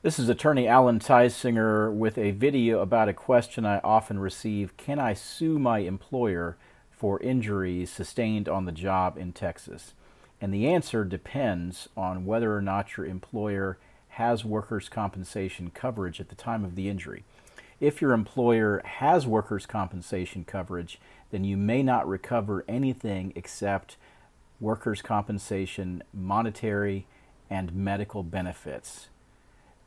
This is attorney Alan Tysinger with a video about a question I often receive. Can I sue my employer for injuries sustained on the job in Texas? And the answer depends on whether or not your employer has workers' compensation coverage at the time of the injury. If your employer has workers' compensation coverage, then you may not recover anything except workers' compensation, monetary, and medical benefits.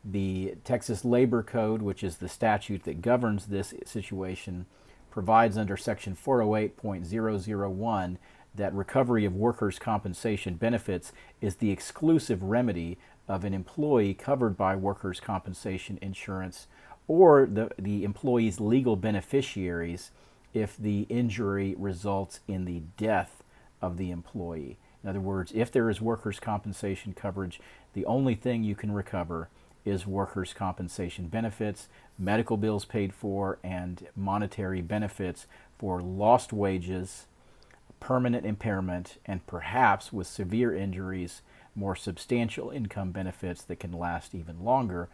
The Texas Labor Code, which is the statute that governs this situation, provides under Section 408.001 that recovery of workers' compensation benefits is the exclusive remedy of an employee covered by workers' compensation insurance or the employee's legal beneficiaries if the injury results in the death of the employee. In other words, if there is workers' compensation coverage, the only thing you can recover is workers' compensation benefits, medical bills paid for, and monetary benefits for lost wages, permanent impairment, and perhaps with severe injuries, more substantial income benefits that can last even longer.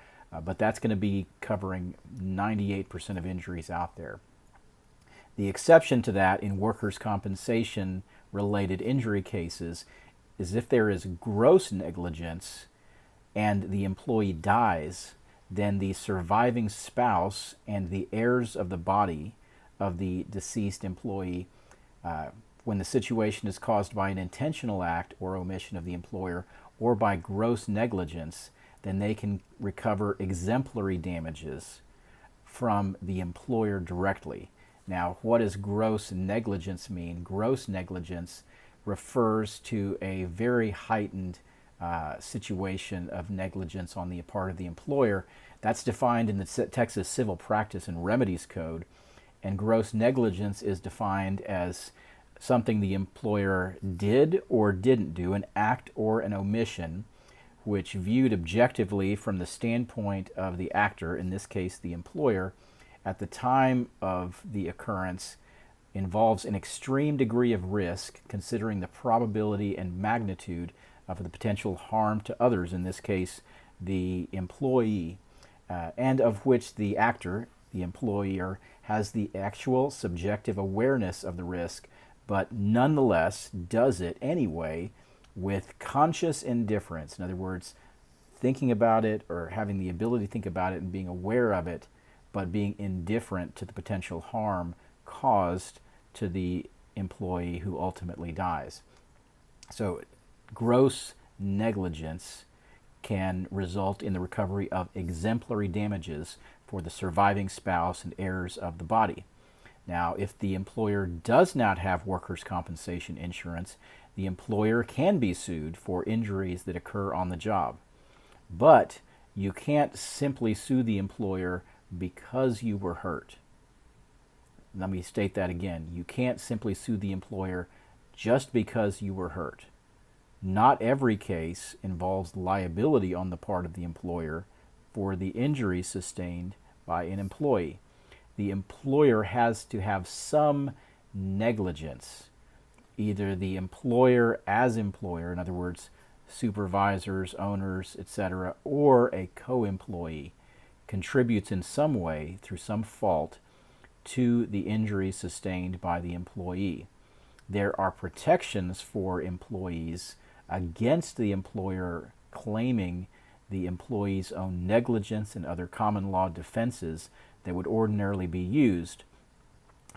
But that's going to be covering 98% of injuries out there. The exception to that in workers' compensation related injury cases is if there is gross negligence and the employee dies, then the surviving spouse and the heirs of the body of the deceased employee, when the situation is caused by an intentional act or omission of the employer or by gross negligence, then they can recover exemplary damages from the employer directly. Now, what does gross negligence mean? Gross negligence refers to a very heightened situation of negligence on the part of the employer. That's defined in the Texas Civil Practice and Remedies Code, and gross negligence is defined as something the employer did or didn't do, an act or an omission, which viewed objectively from the standpoint of the actor, in this case the employer, at the time of the occurrence involves an extreme degree of risk considering the probability and magnitude of the potential harm to others, in this case the employee, and of which the actor, the employer, has the actual subjective awareness of the risk, but nonetheless does it anyway with conscious indifference. In other words, thinking about it or having the ability to think about it and being aware of it, but being indifferent to the potential harm caused to the employee who ultimately dies. So gross negligence can result in the recovery of exemplary damages for the surviving spouse and heirs of the body. Now, if the employer does not have workers' compensation insurance, the employer can be sued for injuries that occur on the job. But you can't simply sue the employer because you were hurt. Let me state that again. You can't simply sue the employer just because you were hurt. Not every case involves liability on the part of the employer for the injury sustained by an employee. The employer has to have some negligence. Either the employer as employer, in other words, supervisors, owners, etc., or a co-employee contributes in some way through some fault to the injury sustained by the employee. There are protections for employees against the employer claiming the employee's own negligence and other common law defenses that would ordinarily be used,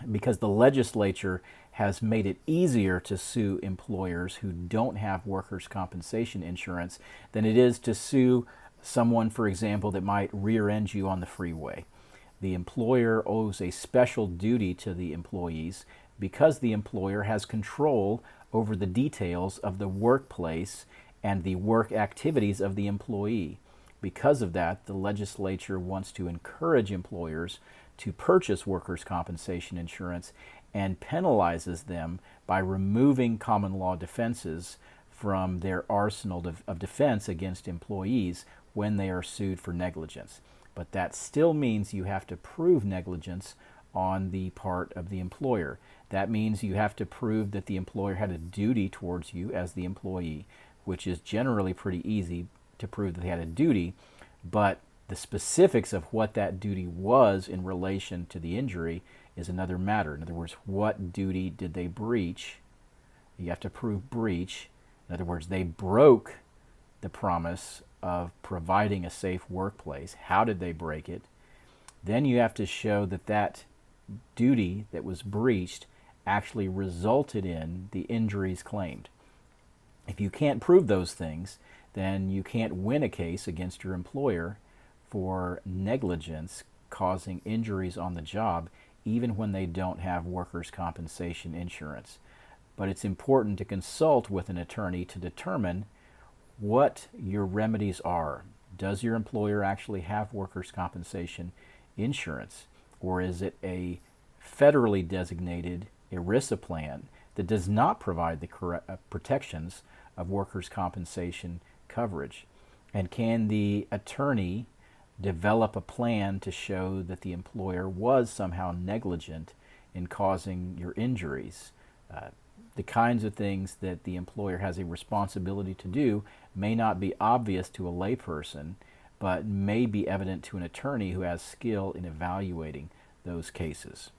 because the legislature has made it easier to sue employers who don't have workers' compensation insurance than it is to sue someone, for example, that might rear-end you on the freeway. The employer owes a special duty to the employees because the employer has control over the details of the workplace and the work activities of the employee. Because of that, the legislature wants to encourage employers to purchase workers' compensation insurance and penalizes them by removing common law defenses from their arsenal of defense against employees when they are sued for negligence. But that still means you have to prove negligence on the part of the employer. That means you have to prove that the employer had a duty towards you as the employee, which is generally pretty easy to prove that they had a duty, but The specifics of what that duty was in relation to the injury is another matter. In other words, what duty did they breach? You have to prove breach. In other words, they broke the promise of providing a safe workplace. How did they break it? Then you have to show that that duty that was breached actually resulted in the injuries claimed. If you can't prove those things, then you can't win a case against your employer for negligence causing injuries on the job, even when they don't have workers' compensation insurance. But it's important to consult with an attorney to determine what your remedies are. Does your employer actually have workers' compensation insurance, or is it a federally designated ERISA plan that does not provide the protections of workers' compensation coverage? And can the attorney develop a plan to show that the employer was somehow negligent in causing your injuries? The kinds of things that the employer has a responsibility to do may not be obvious to a layperson, but may be evident to an attorney who has skill in evaluating those cases.